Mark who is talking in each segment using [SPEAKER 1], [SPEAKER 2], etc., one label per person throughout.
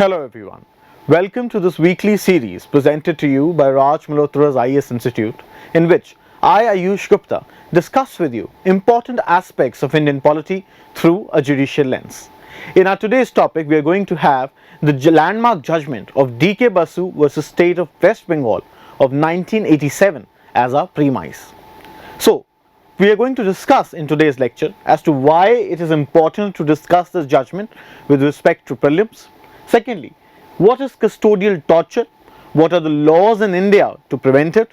[SPEAKER 1] Hello everyone. Welcome to this weekly series presented to you by Raj Malhotra's IAS Institute, in which I, Ayush Gupta, discuss with you important aspects of Indian polity through a judicial lens. In our today's topic, we are going to have the landmark judgment of D.K. Basu versus State of West Bengal of 1987 as our premise. So, we are going to discuss in today's lecture as to why it is important to discuss this judgment with respect to prelims. Secondly, what is custodial torture? What are the laws in India to prevent it?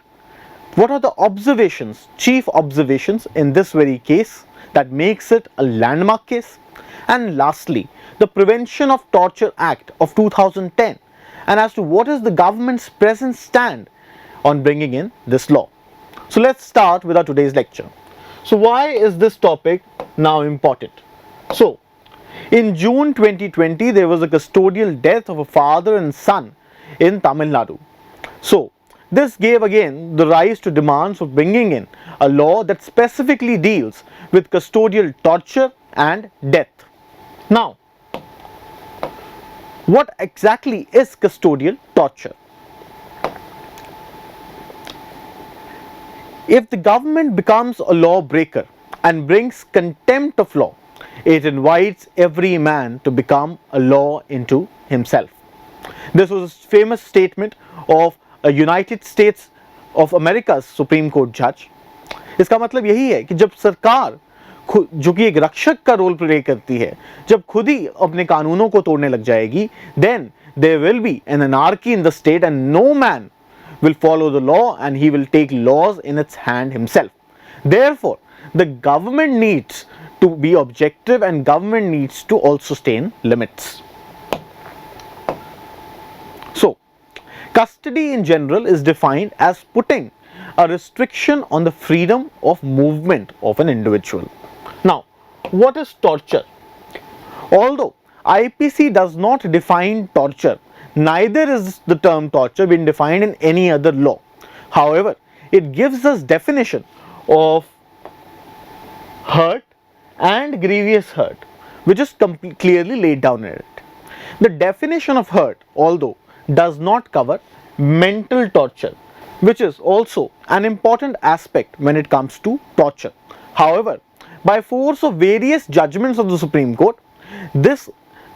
[SPEAKER 1] What are the observations, chief observations in this very case that makes it a landmark case? And lastly, the Prevention of Torture Act of 2010, and as to what is the government's present stand on bringing in this law. So let's start with our today's lecture. So why is this topic now important? So, in June 2020, there was a custodial death of a father and son in Tamil Nadu. So, this gave again the rise to demands of bringing in a law that specifically deals with custodial torture and death. Now, what exactly is custodial torture? If the government becomes a lawbreaker and brings contempt of law, it invites every man to become a law into himself. This was a famous statement of a United States of America's Supreme Court judge. इसका मतलब यही है कि जब सरकार जो कि एक रक्षक का रोल प्ले करती है, जब खुद ही अपने कानूनों को तोड़ने लग जाएगी, then there will be an anarchy in the state and no man will follow the law and he will take laws in its hand himself. Therefore, the government needs to be objective and government needs to also stay in limits. So, custody in general is defined as putting a restriction on the freedom of movement of an individual. Now, what is torture? Although IPC does not define torture, neither is the term torture been defined in any other law. However, it gives us definition of hurt and grievous hurt, which is clearly laid down in it. The definition of hurt, although, does not cover mental torture, which is also an important aspect when it comes to torture. However, by force of various judgments of the Supreme Court, this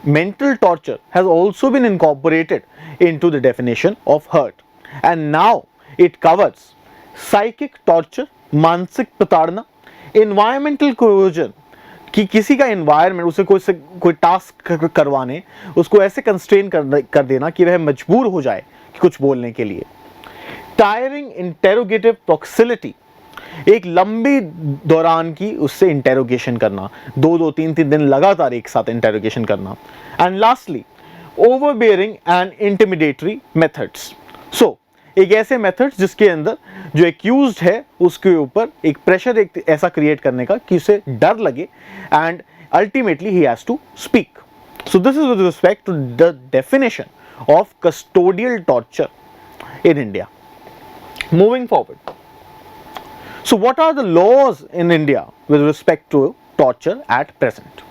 [SPEAKER 1] mental torture has also been incorporated into the definition of hurt, and now it covers psychic torture, मानसिक प्रताड़ना, environmental coercion कि किसी का environment उसे कोई task करवाने, उसको ऐसे कंस्ट्रेन कर देना कि वह मजबूर हो जाए कुछ बोलने के लिए, tiring interrogative proximity, एक लंबी दौरान की उससे इंटेरोगेशन करना, दो तीन दिन लगातार एक साथ इंटेरोगेशन करना, एंड लास्टली ओवरबेयरिंग एंड इंटिमिडेटरी मेथड्स. सो एक ऐसे मेथड्स जिसके अंदर जो एक्यूज्ड है उसके ऊपर एक प्रेशर एक ऐसा क्रिएट करने का कि उसे डर लगे and ultimately he has to speak. So this is with respect to the definition of custodial torture in India. Moving forward. So what are the laws in India with respect to torture at present?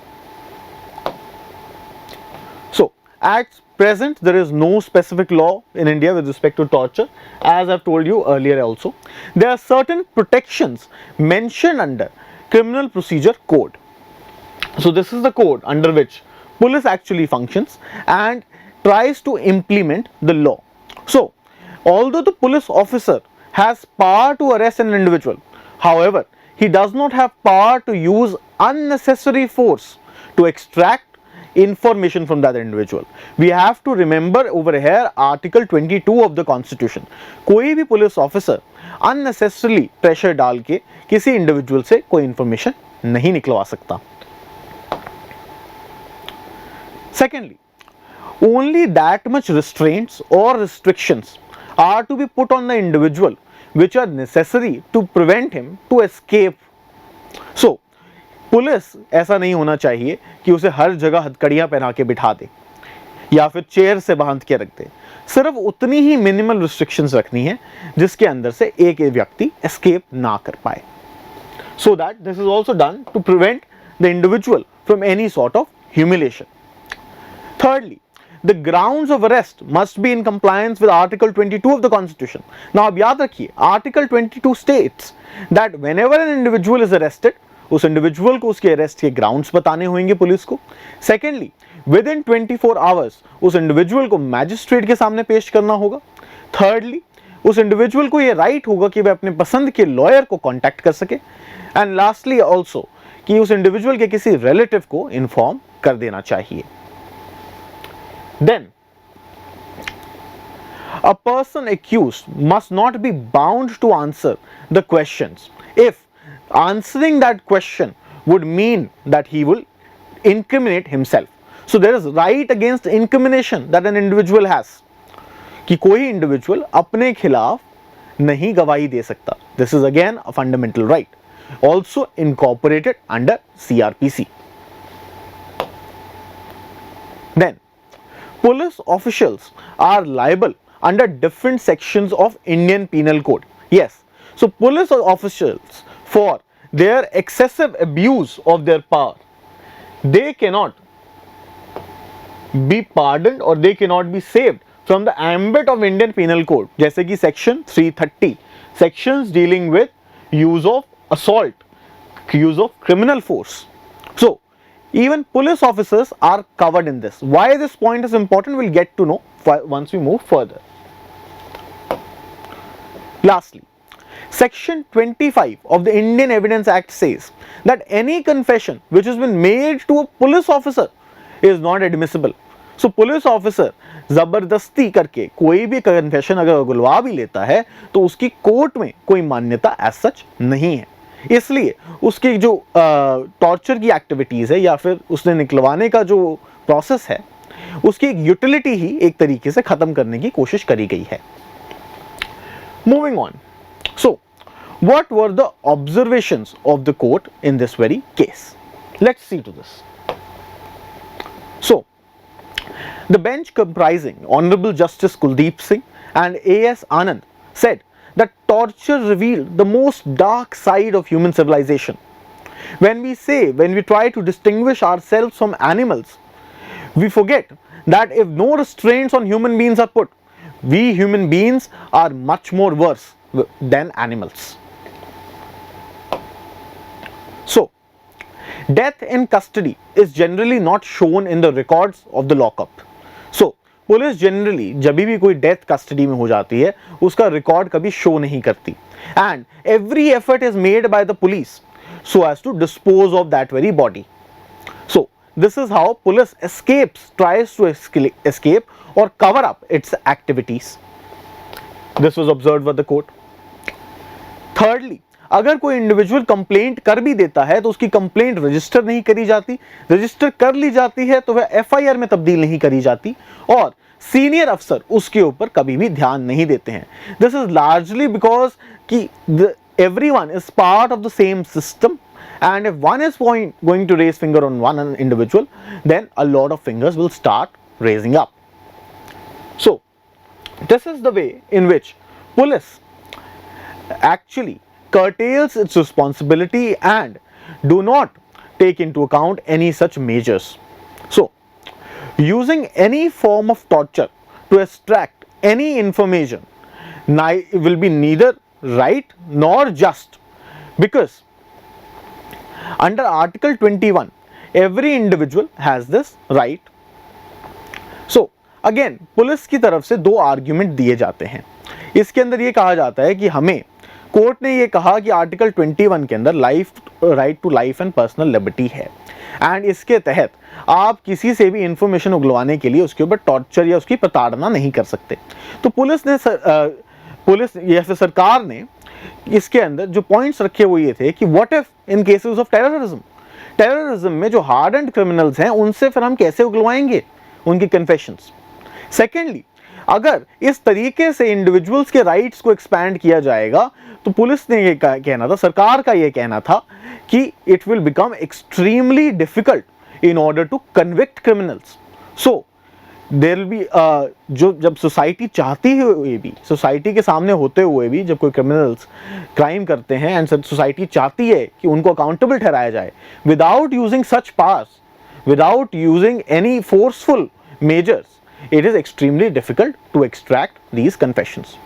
[SPEAKER 1] So at present there is no specific law in India with respect to torture, as I've told you earlier also. There are certain protections mentioned under Criminal Procedure Code. So this is the code under which police actually functions and tries to implement the law. So although the police officer has power to arrest an individual, however, he does not have power to use unnecessary force to extract information from that individual. We have to remember over here Article 22 of the Constitution. कोई भी police officer unnecessarily pressure डाल के किसी individual से कोई information नहीं निकलवा सकता. Secondly, only that much restraints or restrictions are to be put on the individual which are necessary to prevent him to escape. So, police ऐसा नहीं होना चाहिए कि उसे हर जगह हथकड़ियां पहना के बिठा दे या फिर चेयर से बांध के रख दे. सिर्फ उतनी ही मिनिमल रिस्ट्रिक्शंस रखनी है जिसके अंदर से एक व्यक्ति एस्केप ना कर पाए. So that this is also done to prevent the individual from any sort of humiliation. Thirdly, the grounds of arrest must be in compliance with Article 22 of the Constitution. Now अब याद रखिए, Article 22 states that whenever an individual is arrested, उस individual को उसके arrest के grounds बताने होंगे police को. सेकेंडली, विद इन 24 आवर्स उस इंडिविजुअल को मैजिस्ट्रेट के सामने पेश करना होगा. थर्डली, उस इंडिविजुअल को ये राइट होगा कि वह अपने पसंद के लॉयर को कॉन्टैक्ट कर सके. एंड लास्टली ऑल्सो कि उस इंडिविजुअल के किसी रिलेटिव को इन्फॉर्म कर देना चाहिए. Then, a person accused must not be bound to answer the questions if answering that question would mean that he will incriminate himself. So there is right against incrimination that an individual has. कि कोई individual अपने खिलाफ नहीं गवाही दे सकता. This is again a fundamental right, also incorporated under CRPC. Then, police officials are liable under different sections of Indian Penal Code. Yes, so police officials, for their excessive abuse of their power, they cannot be pardoned or they cannot be saved from the ambit of Indian Penal Code. जैसे कि section 330, sections dealing with use of assault, use of criminal force. So even police officers are covered in this. Why this point is important, we'll get to know once we move further. Lastly, section 25 of the Indian Evidence Act says that any confession which has been made to a police officer is not admissible. So police officer जबरदस्ती करके कोई भी confession अगर उगलवा भी लेता है तो उसकी कोर्ट में कोई मान्यता एज सच नहीं है. इसलिए उसकी जो टॉर्चर की एक्टिविटीज है या फिर उसने निकलवाने का जो प्रोसेस है उसकी एक यूटिलिटी ही एक तरीके से खत्म करने की कोशिश करी गई है. Moving on, so what were the observations of the court in this very case? Let's see to this. So the bench comprising Honorable Justice Kuldeep Singh and A.S. Anand said that torture revealed the most dark side of human civilization. When we try to distinguish ourselves from animals, we forget that if no restraints on human beings are put, we human beings are much more worse than animals. So, death in custody is generally not shown in the records of the lockup. So, police generally जब भी कोई death custody में हो जाती है उसका record कभी show नहीं करती. And every effort is made by the police so as to dispose of that very body. So this is how police tries to escape और cover up its activities. This was observed by the court. Thirdly, अगर कोई individual complaint कर भी देता है तो उसकी complaint register नहीं करी जाती. रजिस्टर कर ली जाती है तो वह एफआईआर में तब्दील नहीं करी जाती और सीनियर अफसर उसके ऊपर कभी भी ध्यान नहीं देते हैं. दिस इज लार्जली बिकॉज कि everyone is part of the same system and if one is going to raise finger on one individual then a lot of fingers will start raising up. So this is the way in which police actually curtails its responsibility and do not take into account any such measures. So, using any form of torture to extract any information will be neither right nor just, because under Article 21 every individual has this right. So, again police की तरफ से दो argument दिए जाते हैं. इसके अंदर ये कहा जाता है कि हमें कोर्ट ने ये कहा कि आर्टिकल 21 के अंदर right to life and personal liberty है एंड इसके तहत आप किसी से भी इंफॉर्मेशन उगलवाने के लिए उसके ऊपर टॉर्चर या उसकी प्रताड़ना नहीं कर सकते. तो पुलिस या फिर सरकार ने इसके अंदर जो पॉइंट्स रखे वो ये थे कि what if in cases of terrorism में जो हार्ड एंड क्रिमिनल्स हैं उनसे फिर हम कैसे उगलवाएंगे उनकी कन्फेशंस. सेकेंडली, अगर इस तरीके से इंडिविजुअल्स के राइट्स को एक्सपैंड किया जाएगा तो पुलिस ने ये कहना था, सरकार का ये कहना था कि it will become extremely difficult in order to convict criminals. So there will be जो जब सोसाइटी चाहती हुए भी, सोसाइटी के सामने होते हुए भी जब कोई क्रिमिनल्स क्राइम करते हैं एंड सोसाइटी चाहती है कि उनको अकाउंटेबल ठहराया जाए without using such powers, without using any forceful measures, it is extremely difficult to extract these confessions.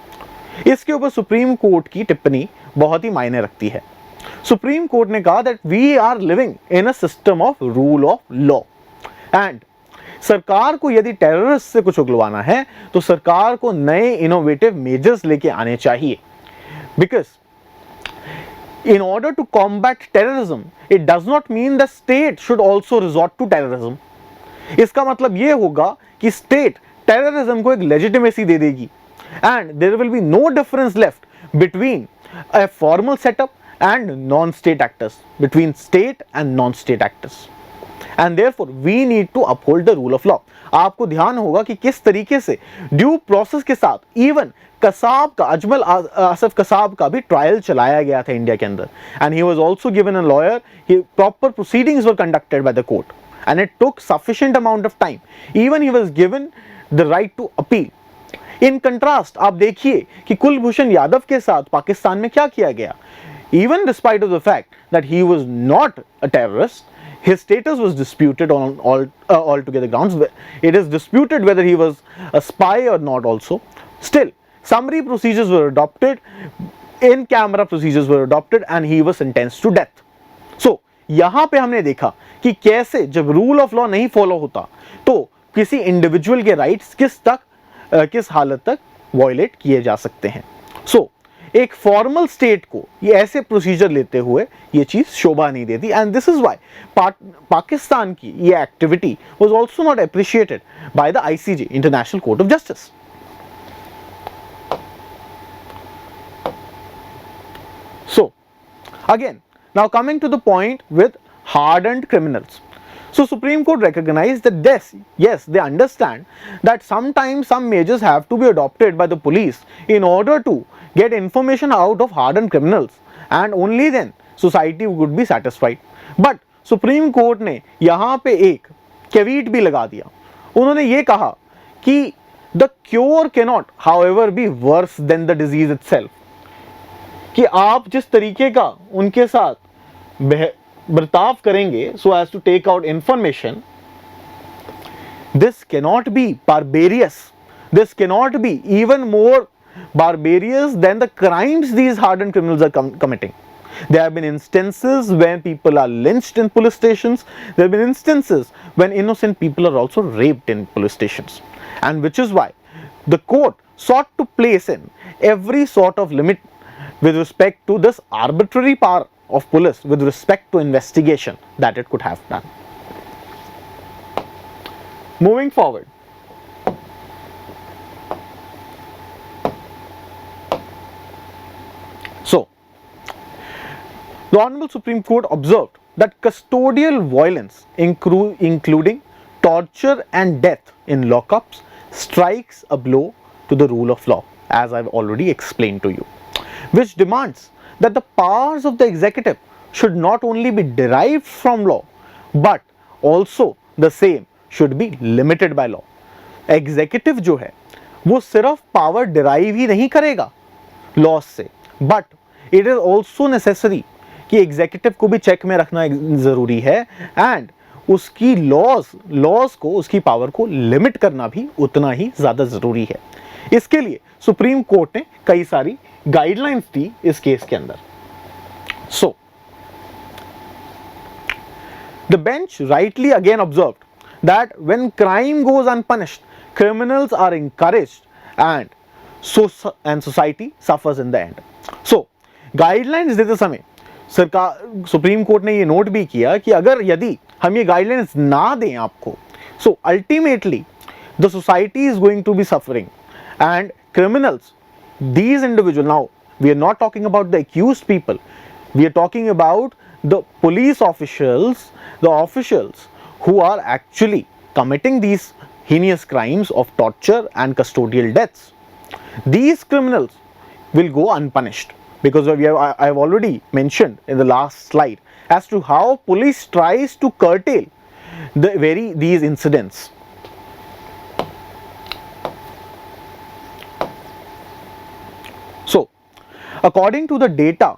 [SPEAKER 1] इसके ऊपर सुप्रीम कोर्ट की टिप्पणी बहुत ही मायने रखती है. सुप्रीम कोर्ट ने कहा that we are living in a system of rule of law and सरकार को यदि टेररिस्ट से कुछ उगलवाना है तो सरकार को नए इनोवेटिव मेजर्स लेके आने चाहिए. Because in order to combat terrorism, it does not mean the state should also resort to terrorism. इसका मतलब ये होगा कि स्टेट टेररिज्म को एक लेजिटिमेसी दे देगी and there will be no difference left between a formal setup and non-state actors, between state and non-state actors. And therefore we need to uphold the rule of law. आपको ध्यान होगा कि किस तरीके से ड्यू प्रोसेस के साथ even Kasab का, अजमल आसफ कसाब का भी ट्रायल चलाया गया था इंडिया के अंदर, and he was also given a lawyer. Proper proceedings were conducted by the court and it took sufficient amount of time. Even he was given the right to appeal. In contrast आप देखिए कि कुलभूषण यादव के साथ पाकिस्तान में क्या किया गया. Even despite of the fact that he was not a terrorist, his status was disputed on altogether grounds. It is disputed whether he was a spy or not also. Still, summary procedures were adopted, in-camera procedures were adopted and he was sentenced to death. So, यहाँ पे हमने देखा कि कैसे जब rule of law नहीं follow होता तो किसी इंडिविजुअल के राइट्स किस हालत तक वायलेट किए जा सकते हैं. सो एक फॉर्मल स्टेट को ये ऐसे प्रोसीजर लेते हुए ये चीज शोभा नहीं देती. And this is why Pakistan की ये activity was also not appreciated by the ICJ, international court of justice. So again now coming to the point with hardened criminals. So Supreme Court recognized that yes, they understand that sometimes some measures have to be adopted by the police in order to get information out of hardened criminals and only then society would be satisfied. But Supreme Court ने यहाँ पे एक कैवीट भी लगा दिया. उन्होंने ये कहा कि the cure cannot however be worse than the disease itself. कि आप जिस तरीके का उनके साथ बर्ताव करेंगे so as to take out information, this cannot be barbarous. This cannot be even more barbarous than the crimes these hardened criminals are committing. There have been instances when people are lynched in police stations. There have been instances when innocent people are also raped in police stations, and which is why the court sought to place in every sort of limit with respect to this arbitrary power of police with respect to investigation that it could have done. Moving forward, so the Honorable Supreme Court observed that custodial violence including torture and death in lockups strikes a blow to the rule of law, as I've already explained to you, which demands that the powers of the executive should not only be derived from law but also the same should be limited by law. Executive जो है वो सिर्फ power derive ही नहीं करेगा law से, but it is also necessary कि executive को भी चेक में रखना जरूरी है एंड उसकी लॉज को, उसकी पावर को लिमिट करना भी उतना ही ज्यादा जरूरी है. इसके लिए सुप्रीम कोर्ट ने कई सारी गाइडलाइंस दी इस केस के अंदर. So the bench rightly again observed that when crime goes unpunished, criminals are encouraged and society suffers in the end. So guidelines देते समय सरकार, सुप्रीम कोर्ट ने ये नोट भी किया कि अगर यदि हम ये गाइडलाइंस ना दें आपको, so ultimately the society is going to be suffering and criminals, these individuals, now we are not talking about the accused people, we are talking about the police officials, the officials who are actually committing these heinous crimes of torture and custodial deaths. These criminals will go unpunished because I have already mentioned in the last slide as to how police tries to curtail these incidents. So according to the data,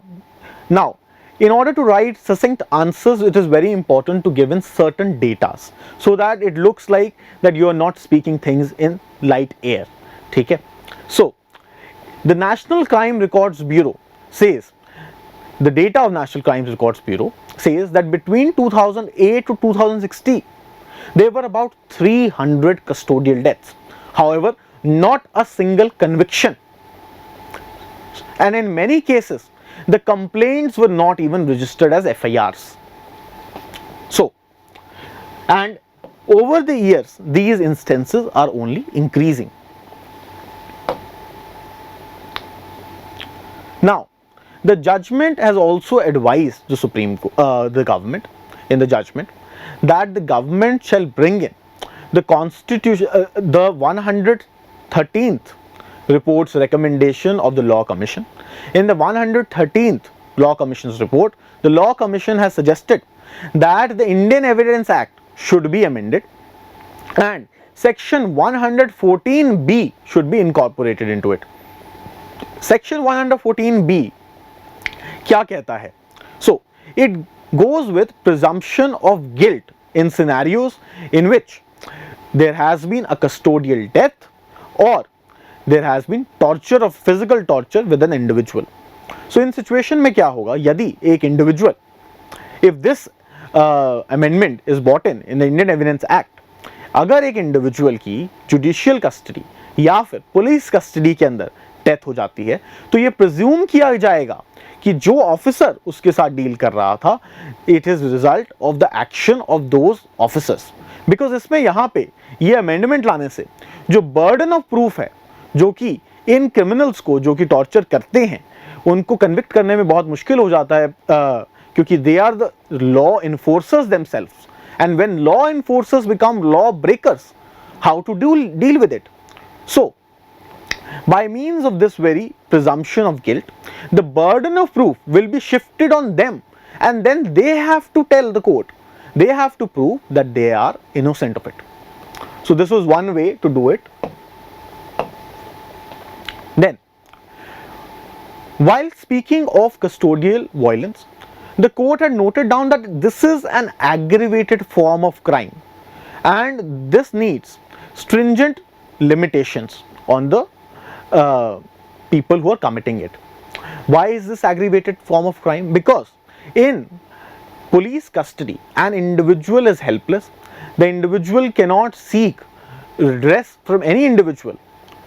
[SPEAKER 1] now in order to write succinct answers, it is very important to give in certain datas so that it looks like that you are not speaking things in light air. ठीक है? So, the National Crime Records Bureau says, the data of National Crime Records Bureau says that between 2008 to 2016, there were about 300 custodial deaths. However, not a single conviction. And in many cases, the complaints were not even registered as FIRs. So, and over the years, these instances are only increasing. Now, the judgment has also advised the the government in the judgment that the government shall bring in the constitution, the 113th report's recommendation of the Law Commission. In the 113th Law Commission's report, the Law Commission has suggested that the Indian Evidence Act should be amended and Section 114B should be incorporated into it. Section 114B क्या कहता है? So, it goes with presumption of guilt in scenarios in which there has been a custodial death or there has been torture of physical torture with an individual. So, in situation में क्या होगा? यदि एक individual, if this amendment is brought in the Indian Evidence Act, अगर एक individual की judicial custody या फिर पुलिस कस्टडी के अंदर डेथ हो जाती है तो ये प्रिज्यूम किया जाएगा कि जो ऑफिसर उसके साथ डील कर रहा था, it is result of the action of those officers. Because इसमें यहाँ पे ये अमेंडमेंट लाने से जो बर्डन ऑफ प्रूफ है, जो कि इन क्रिमिनल्स को जो कि टॉर्चर करते हैं उनको कन्विक्ट करने में बहुत मुश्किल हो जाता है, क्योंकि they are the law enforcers themselves. And when law enforcers become law breakers, how to deal with it? So, by means of this very presumption of guilt, the burden of proof will be shifted on them, and then they have to tell the court, they have to prove that they are innocent of it. So, this was one way to do it. Then, while speaking of custodial violence, the court had noted down that this is an aggravated form of crime and this needs stringent limitations on the people who are committing it. Why is this aggravated form of crime? Because in police custody, an individual is helpless. The individual cannot seek redress from any individual,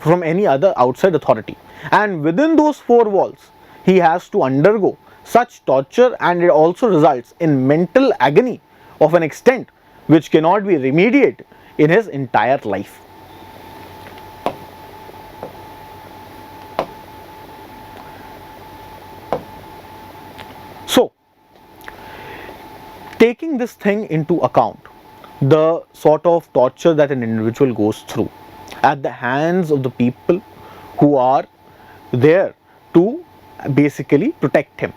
[SPEAKER 1] from any other outside authority, and within those four walls he has to undergo such torture, and it also results in mental agony of an extent which cannot be remediated in his entire life. So, taking this thing into account, the sort of torture that an individual goes through at the hands of the people who are there to basically protect him,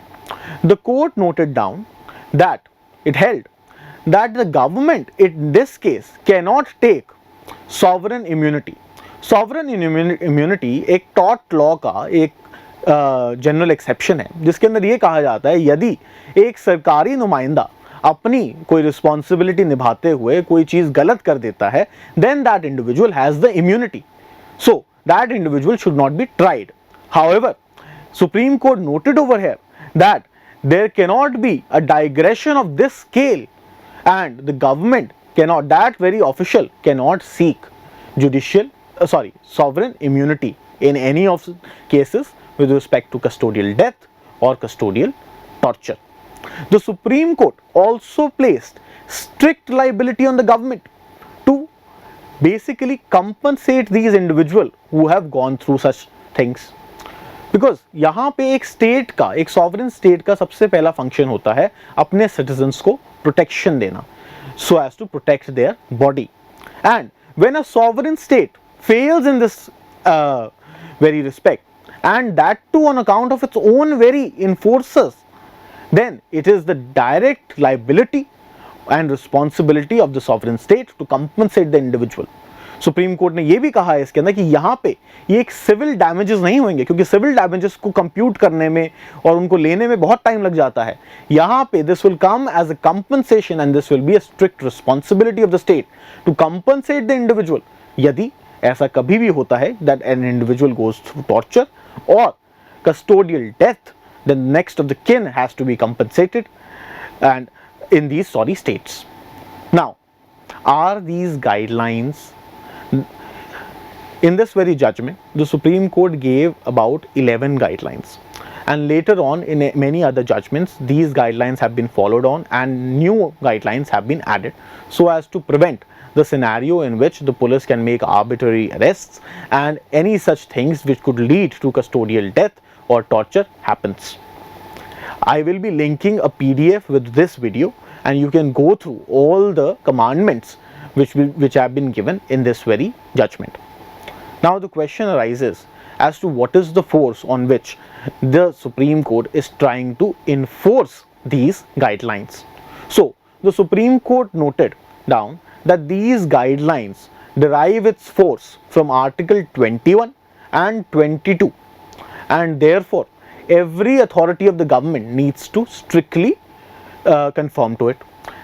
[SPEAKER 1] the court noted down that it held that the government in this case cannot take sovereign immunity. Sovereign immunity एक tort law का एक general exception है जिसके अंदर ये कहा जाता है यदि एक सरकारी नुमाइंदा अपनी कोई रिस्पॉन्सिबिलिटी निभाते हुए कोई चीज गलत कर देता है, then that individual has the immunity. So that individual should not be tried. However, Supreme Court noted over here that there cannot be a digression of this scale, and the government cannot, that very official cannot seek sovereign immunity in any of cases with respect to custodial death or custodial torture. The Supreme Court also placed strict liability on the government to basically compensate these individuals who have gone through such things. Because यहाँ पे एक state का, एक sovereign state का सबसे पहला function होता है अपने सिटीजन्स को प्रोटेक्शन देना, so as to protect their body. And when a sovereign state fails in this very respect and that too on account of its own very enforcers, then it is the direct liability and responsibility of the sovereign state to compensate the individual. Supreme court ने यह भी कहा है इसके अंदर कि यहां पे ये एक सिविल डैमेजेस नहीं होंगे, क्योंकि सिविल डैमेजेस को कंप्यूट करने में और उनको लेने में बहुत टाइम लग जाता है। यहां पे this will come as a compensation and this will be a strict responsibility of the state to compensate the individual यदि ऐसा कभी भी होता है that an individual goes through torture और custodial death, then next of the kin has to be compensated and in these states. Now, are these guidelines, in this very judgment the Supreme Court gave about 11 guidelines, and later on in many other judgments these guidelines have been followed on and new guidelines have been added so as to prevent the scenario in which the police can make arbitrary arrests and any such things which could lead to custodial death or torture happens. I will be linking a PDF with this video and you can go through all the commandments which have been given in this very judgment. Now the question arises as to what is the force on which the Supreme Court is trying to enforce these guidelines. So the Supreme Court noted down that these guidelines derive its force from Article 21 and 22, and therefore every authority of the government needs to strictly conform to it.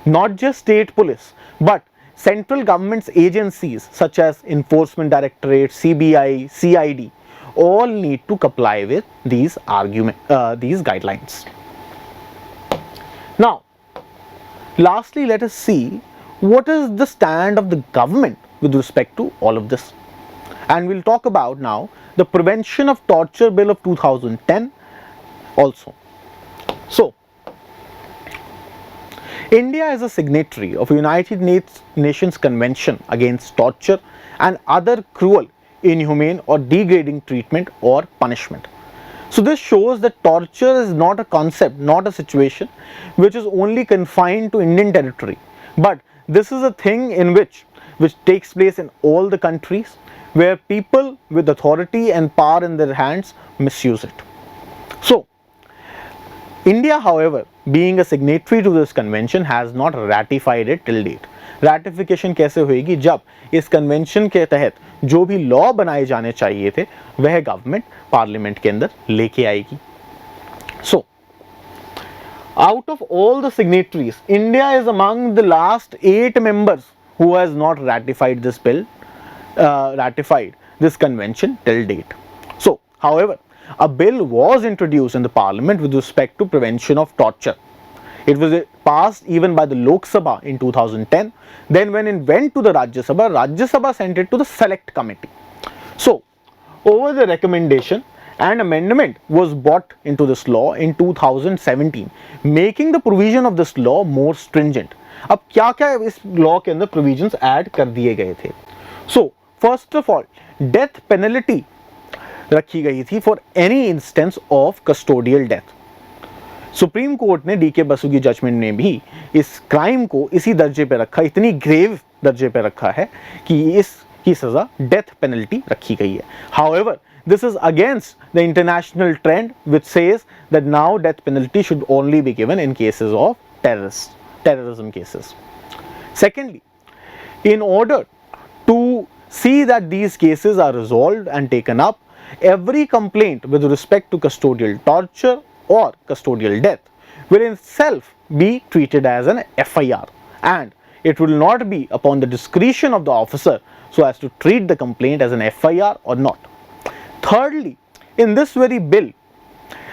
[SPEAKER 1] Not just state police but central government's agencies such as Enforcement Directorate, CBI, CID all need to comply with these guidelines. Now lastly, let us see what is the stand of the government with respect to all of this, and we'll talk about now the Prevention of Torture Bill of 2010 also. So India is a signatory of United Nations Convention against torture and other cruel, inhumane or degrading treatment or punishment. So this shows that torture is not a concept, not a situation which is only confined to Indian territory, but this is a thing in which takes place in all the countries where people with authority and power in their hands misuse it. So India, however, being a signatory to this convention, has not ratified it till date. Ratification कैसे होगी? जब इस convention के तहत जो भी law बनाए जाने चाहिए थे वह government parliament के अंदर लेके आएगी. So out of all the signatories, India is among the last 8 members who has not ratified this bill, ratified this convention till date. So however, a bill was introduced in the parliament with respect to prevention of torture. It was passed even by the Lok Sabha in 2010. Then when it went to the Rajya Sabha sent it to the select committee. So over the recommendation, an amendment was brought into this law in 2017, making the provision of this law more stringent. अब क्या क्या इस law के अंदर provisions add कर दिए गए थे? So first of all, death penalty रखी गई थी for any instance of custodial death. Supreme court ने डीके बसु की जजमेंट में भी इस क्राइम को इसी दर्जे पे रखा, इतनी ग्रेव दर्जे पे रखा है कि इसकी सजा डेथ पेनल्टी रखी गई है. However, this is against the international trend which says that now death penalty should only be given in cases of terrorism cases. Secondly, in order to see that these cases are resolved and taken up, every complaint with respect to custodial torture or custodial death will in itself be treated as an FIR, and it will not be upon the discretion of the officer so as to treat the complaint as an FIR or not. Thirdly, in this very bill,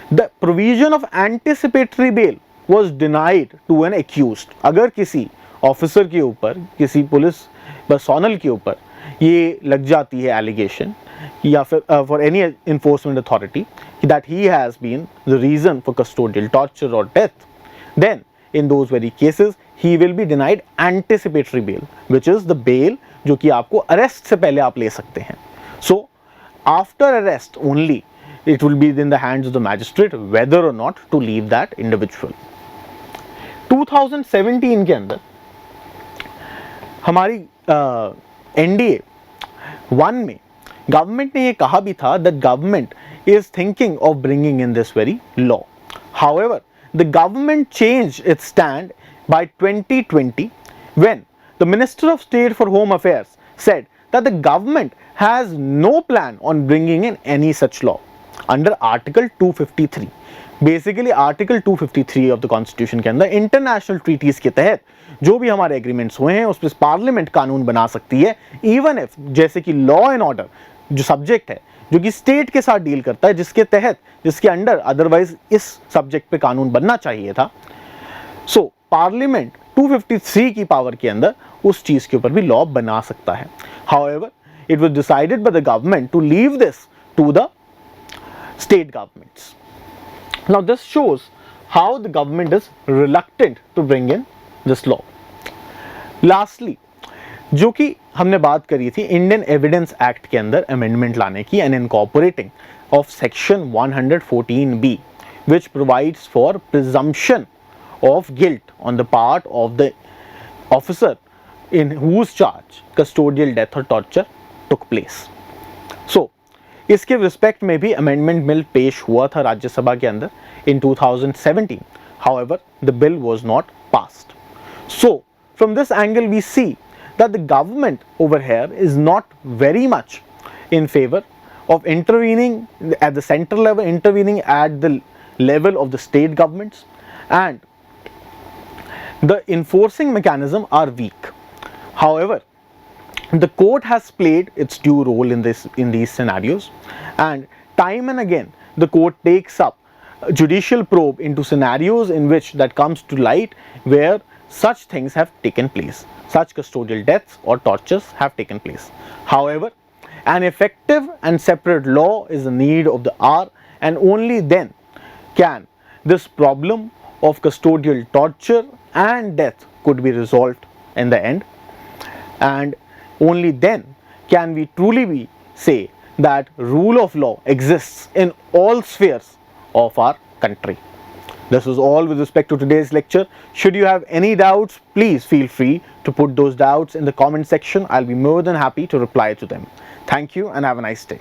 [SPEAKER 1] the provision of anticipatory bail was denied to an accused. अगर किसी officer के ऊपर, किसी police personnel के ऊपर ये लग जाती है एलिगेशन या फिर for any enforcement authority that he has been the reason for custodial torture or death, then in those very cases he will be denied anticipatory bail, which is the bail जो कि आपको arrest से पहले आप ले सकते हैं. So after arrest only it will be in the hands of the magistrate whether or not to leave that individual. 2017 के अंदर हमारी NDA 1 में गवर्नमेंट ने ये कहा भी था that government is thinking of bringing in this very law. However, the government changed its stand by 2020 when the Minister of State for Home Affairs said that the government has no plan on bringing in any such law under Article 253. Basically article 253 of the constitution के अंदर international treaties के तहत जो भी हमारे agreements हुए हैं उस पर पार्लियामेंट कानून बना सकती है, इवन इफ जैसे कि लॉ एंड ऑर्डर जो सब्जेक्ट है जो कि स्टेट के साथ डील करता है, जिसके अंडर अदरवाइज इस सब्जेक्ट पे कानून बनना चाहिए था। सो पार्लियामेंट 253 की पावर के अंदर उस चीज के ऊपर भी लॉ बना सकता है। However it was decided by the government to leave this to the state governments. Now this shows how the government is reluctant to bring in this law. Lastly, जो कि हमने बात करी थी इंडियन एविडेंस एक्ट के अंदर amendment लाने की and incorporating of section 114B which provides for presumption of guilt on the part of the officer in whose charge custodial death or torture took place. So इसके respect में भी amendment bill पेश हुआ था राज्यसभा के अंदर इन 2017. However, the bill was not passed. So, from this angle we see that the government over here is not very much in favor of intervening at the central level, intervening at the level of the state governments, and the enforcing mechanism are weak. However, the court has played its due role in these scenarios, and time and again the court takes up judicial probe into scenarios in which that comes to light where such things have taken place, such custodial deaths or tortures have taken place. However, an effective and separate law is the need of the hour, and only then can this problem of custodial torture and death could be resolved in the end, and only then can we truly say that rule of law exists in all spheres of our country. This was all with respect to today's lecture. Should you have any doubts, please feel free to put those doubts in the comment section. I'll be more than happy to reply to them. Thank you and have a nice day.